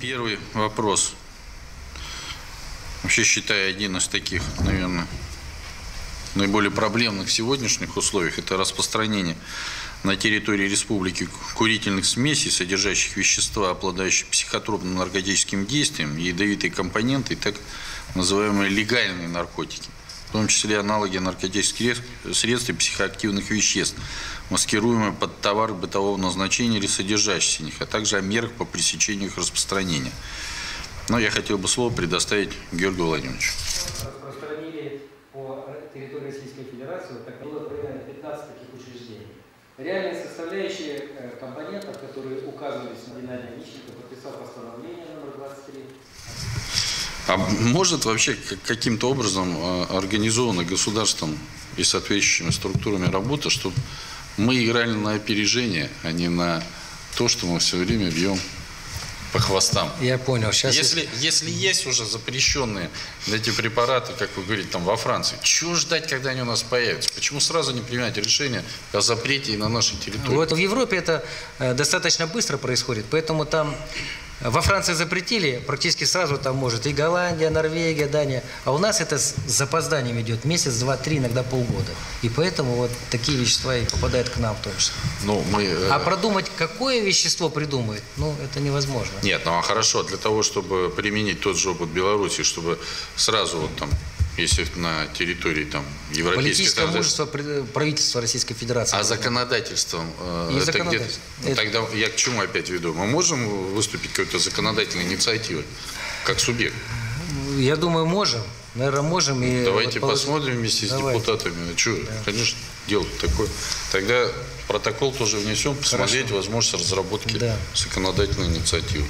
Первый вопрос. Вообще считаю один из таких, наверное, наиболее проблемных в сегодняшних условиях – это распространение на территории республики курительных смесей, содержащих вещества, обладающие психотропным наркотическим действием, ядовитые компоненты и так называемые легальные наркотики, в том числе аналоги наркотических средств и психоактивных веществ, маскируемые под товары бытового назначения или содержащиеся в них, а также о мерах по пресечению их распространения. Но я хотел бы слово предоставить Георгию Владимировичу. Распространили по территории Российской Федерации, так было примерно 15 таких учреждений. Реальные составляющие компонентов, которые указывались на Геннадия Мищенко, подписал постановление номер 23. А может вообще каким-то образом организована государством и соответствующими структурами работа, чтобы мы играли на опережение, а не на то, что мы все время бьем по хвостам? Я понял. Сейчас если есть уже запрещенные эти препараты, как вы говорите, там во Франции, чего ждать, когда они у нас появятся? Почему сразу не принимать решение о запрете и на нашей территории? Вот в Европе это достаточно быстро происходит, поэтому там во Франции запретили, практически сразу там может и Голландия, Норвегия, Дания, а у нас это с запозданием идет месяц, два, три, иногда полгода. И поэтому вот такие вещества и попадают к нам в том числе. Ну, А продумать, какое вещество придумают, ну, это невозможно. Нет, ну а хорошо, для того, чтобы применить тот же опыт Беларуси, чтобы сразу вот там, если на территории там европейской... Политическое мужество правительства Российской Федерации. А законодательством это где-то... Ну, тогда я к чему опять веду? Мы можем выступить какой-то законодательной инициативой, как субъект? Я думаю, можем. Наверное, можем. И давайте вот посмотрим вместе с депутатами. Что, да. Конечно, делать такое. Тогда протокол тоже внесем, посмотреть возможность разработки законодательной инициативы.